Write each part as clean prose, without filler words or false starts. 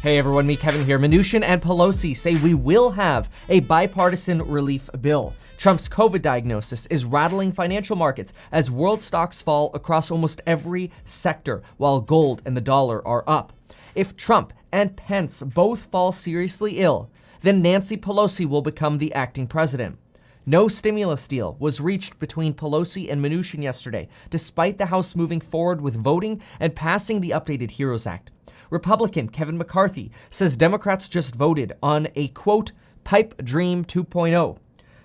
Hey everyone, me Kevin here. Mnuchin and Pelosi say we will have a bipartisan relief bill. Trump's COVID diagnosis is rattling financial markets as world stocks fall across almost every sector, while gold and the dollar are up. If Trump and Pence both fall seriously ill, then Nancy Pelosi will become the acting president. No stimulus deal was reached between Pelosi and Mnuchin yesterday, despite the House moving forward with voting and passing the updated HEROES Act. Republican Kevin McCarthy says Democrats just voted on a, quote, pipe dream 2.0.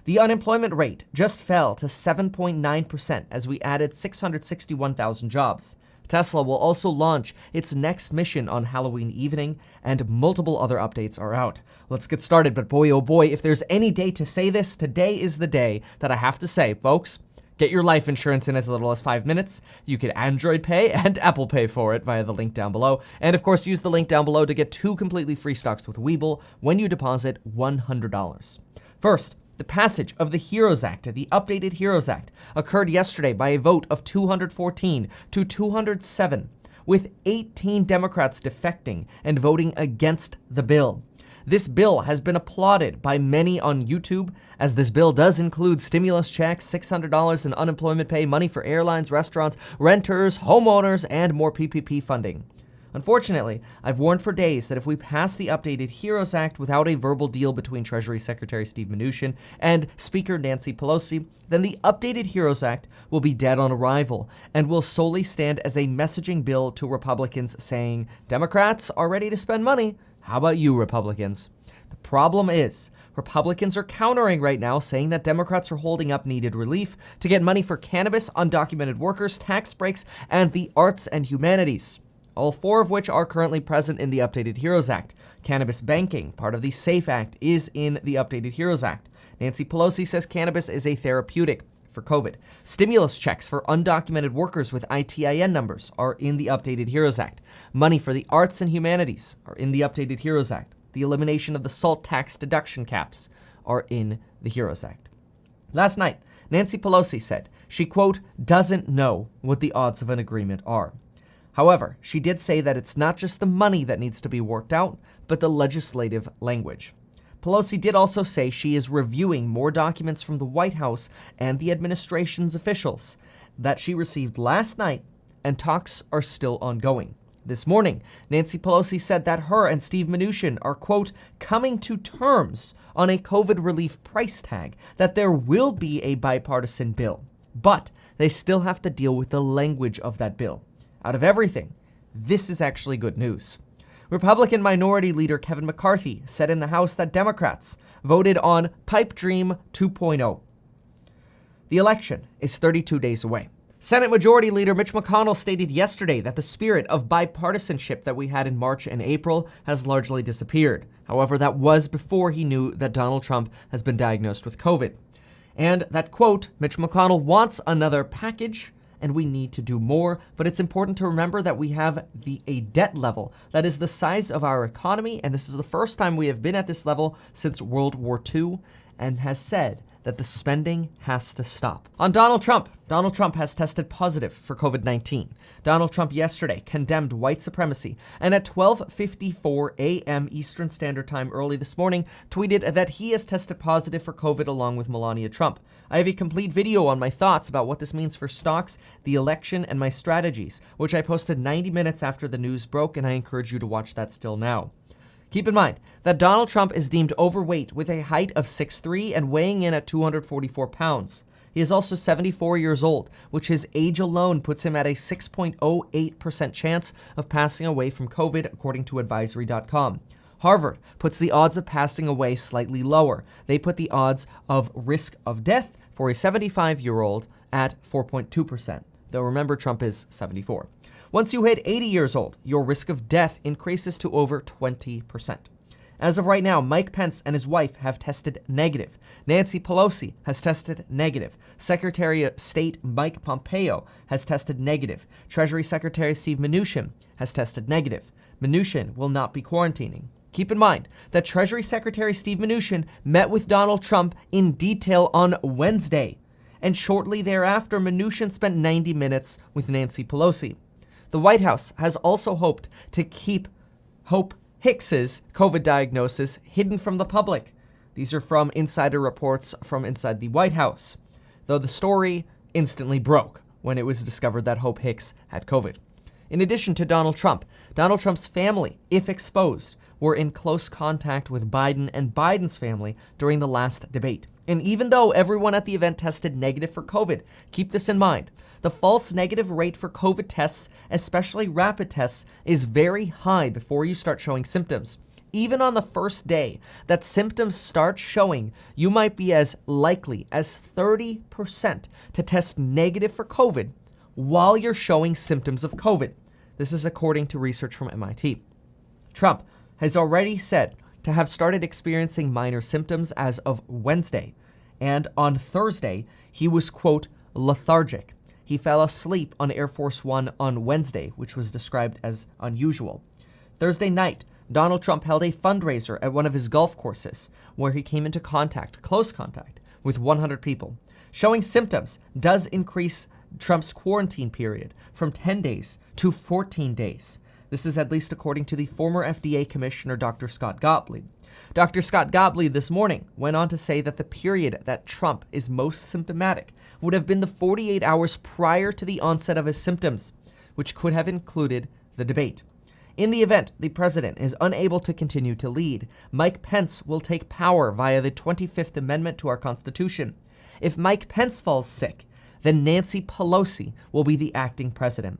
The unemployment rate just fell to 7.9% as we added 661,000 jobs. Tesla will also launch its next mission on Halloween evening, and multiple other updates are out. Let's get started, but boy oh boy, if there's any day to say this, today is the day that I have to say, folks. Get your life insurance in as little as 5 minutes. You can Android Pay and Apple Pay for it via the link down below. And of course, use the link down below to get 2 completely free stocks with Webull when you deposit $100. First, the passage of the HEROES Act, the updated HEROES Act, occurred yesterday by a vote of 214 to 207, with 18 Democrats defecting and voting against the bill. This bill has been applauded by many on YouTube, as this bill does include stimulus checks, $600 in unemployment pay, money for airlines, restaurants, renters, homeowners, and more PPP funding. Unfortunately, I've warned for days that if we pass the updated HEROES Act without a verbal deal between Treasury Secretary Steve Mnuchin and Speaker Nancy Pelosi, then the updated HEROES Act will be dead on arrival and will solely stand as a messaging bill to Republicans saying, Democrats are ready to spend money. How about you, Republicans? The problem is, Republicans are countering right now, saying that Democrats are holding up needed relief to get money for cannabis, undocumented workers, tax breaks, and the arts and humanities. All 4 of which are currently present in the updated HEROES Act. Cannabis banking, part of the SAFE Act, is in the updated HEROES Act. Nancy Pelosi says cannabis is a therapeutic for COVID. Stimulus checks for undocumented workers with ITIN numbers are in the updated HEROES Act. Money for the arts and humanities are in the updated HEROES Act. The elimination of the SALT tax deduction caps are in the HEROES Act. Last night, Nancy Pelosi said she, quote, doesn't know what the odds of an agreement are. However, she did say that it's not just the money that needs to be worked out, but the legislative language. Pelosi did also say she is reviewing more documents from the White House and the administration's officials that she received last night, and talks are still ongoing. This morning, Nancy Pelosi said that her and Steve Mnuchin are, quote, coming to terms on a COVID relief price tag, that there will be a bipartisan bill, but they still have to deal with the language of that bill. Out of everything, this is actually good news. Republican Minority Leader Kevin McCarthy said in the House that Democrats voted on Pipe Dream 2.0. The election is 32 days away. Senate Majority Leader Mitch McConnell stated yesterday that the spirit of bipartisanship that we had in March and April has largely disappeared. However, that was before he knew that Donald Trump has been diagnosed with COVID. And that, quote, Mitch McConnell wants another package, and we need to do more, but it's important to remember that we have a debt level that is the size of our economy, and this is the first time we have been at this level since World War II, and has said that the spending has to stop. On Donald Trump has tested positive for COVID-19. Donald Trump yesterday condemned white supremacy, and at 12:54 a.m. Eastern Standard Time early this morning, tweeted that he has tested positive for COVID along with Melania Trump. I have a complete video on my thoughts about what this means for stocks, the election, and my strategies, which I posted 90 minutes after the news broke, and I encourage you to watch that still now. Keep in mind that Donald Trump is deemed overweight with a height of 6'3" and weighing in at 244 pounds. He is also 74 years old, which his age alone puts him at a 6.08% chance of passing away from COVID, according to advisory.com. Harvard puts the odds of passing away slightly lower. They put the odds of risk of death for a 75-year-old at 4.2%. Though remember, Trump is 74. Once you hit 80 years old, your risk of death increases to over 20%. As of right now, Mike Pence and his wife have tested negative. Nancy Pelosi has tested negative. Secretary of State Mike Pompeo has tested negative. Treasury Secretary Steve Mnuchin has tested negative. Mnuchin will not be quarantining. Keep in mind that Treasury Secretary Steve Mnuchin met with Donald Trump in detail on Wednesday, and shortly thereafter, Mnuchin spent 90 minutes with Nancy Pelosi. The White House has also hoped to keep hope Hicks's COVID diagnosis hidden from the public. These are from insider reports from inside the White House, though the story instantly broke when it was discovered that Hope Hicks had COVID. In addition to Donald Trump's family, if exposed, were in close contact with Biden and Biden's family during the last debate. And even though everyone at the event tested negative for COVID, keep this in mind. The false negative rate for COVID tests, especially rapid tests, is very high before you start showing symptoms. Even on the first day that symptoms start showing, you might be as likely as 30% to test negative for COVID while you're showing symptoms of COVID. This is according to research from MIT. Trump has already said to have started experiencing minor symptoms as of Wednesday. And on Thursday, he was, quote, lethargic. He fell asleep on Air Force One on Wednesday, which was described as unusual. Thursday night, Donald Trump held a fundraiser at one of his golf courses where he came into close contact, with 100 people. Showing symptoms does increase Trump's quarantine period from 10 days to 14 days. This is at least according to the former FDA Commissioner, Dr. Scott Gottlieb. Dr. Scott Gottlieb this morning went on to say that the period that Trump is most symptomatic would have been the 48 hours prior to the onset of his symptoms, which could have included the debate. In the event the president is unable to continue to lead, Mike Pence will take power via the 25th Amendment to our Constitution. If Mike Pence falls sick, then Nancy Pelosi will be the acting president.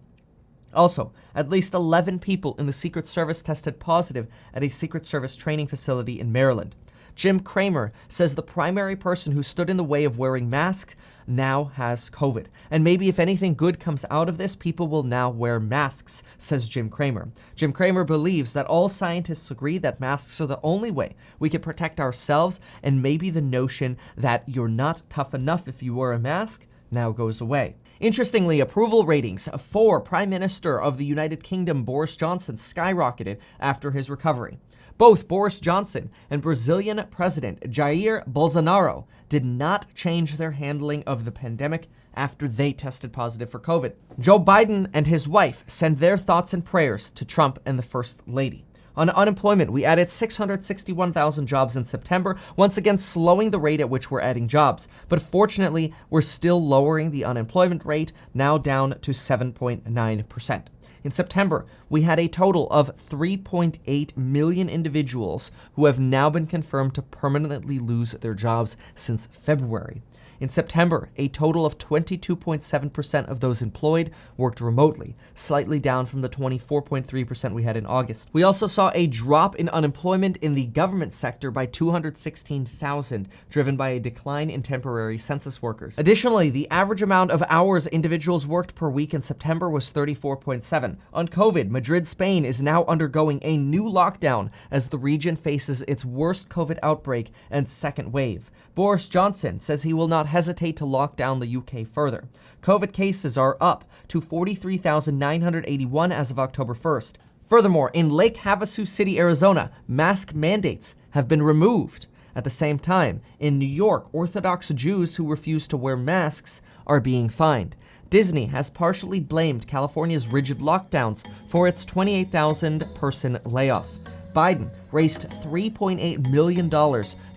Also, at least 11 people in the Secret Service tested positive at a Secret Service training facility in Maryland. Jim Cramer says the primary person who stood in the way of wearing masks now has COVID. And maybe if anything good comes out of this, people will now wear masks, says Jim Cramer. Jim Cramer believes that all scientists agree that masks are the only way we can protect ourselves, and maybe the notion that you're not tough enough if you wear a mask now goes away. Interestingly, approval ratings for Prime Minister of the United Kingdom Boris Johnson skyrocketed after his recovery. Both Boris Johnson and Brazilian President Jair Bolsonaro did not change their handling of the pandemic after they tested positive for COVID. Joe Biden and his wife send their thoughts and prayers to Trump and the First Lady. On unemployment, we added 661,000 jobs in September, once again slowing the rate at which we're adding jobs. But fortunately, we're still lowering the unemployment rate, now down to 7.9%. In September, we had a total of 3.8 million individuals who have now been confirmed to permanently lose their jobs since February. In September, a total of 22.7% of those employed worked remotely, slightly down from the 24.3% we had in August. We also saw a drop in unemployment in the government sector by 216,000, driven by a decline in temporary census workers. Additionally, the average amount of hours individuals worked per week in September was 34.7. On COVID, Madrid, Spain is now undergoing a new lockdown as the region faces its worst COVID outbreak and second wave. Boris Johnson says he will not hesitate to lock down the UK further. COVID cases are up to 43,981 as of October 1st. Furthermore, in Lake Havasu City, Arizona, mask mandates have been removed. At the same time, in New York, Orthodox Jews who refuse to wear masks are being fined. Disney has partially blamed California's rigid lockdowns for its 28,000-person layoff. Biden raised $3.8 million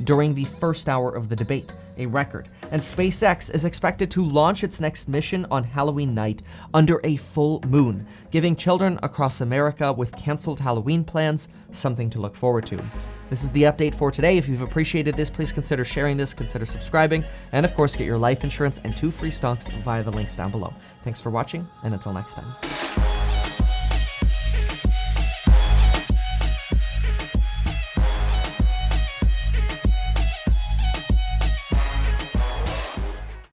during the first hour of the debate, a record, and SpaceX is expected to launch its next mission on Halloween night under a full moon, giving children across America with canceled Halloween plans something to look forward to. This is the update for today. If you've appreciated this, please consider sharing this, consider subscribing, and of course, get your life insurance and 2 free stocks via the links down below. Thanks for watching, and until next time.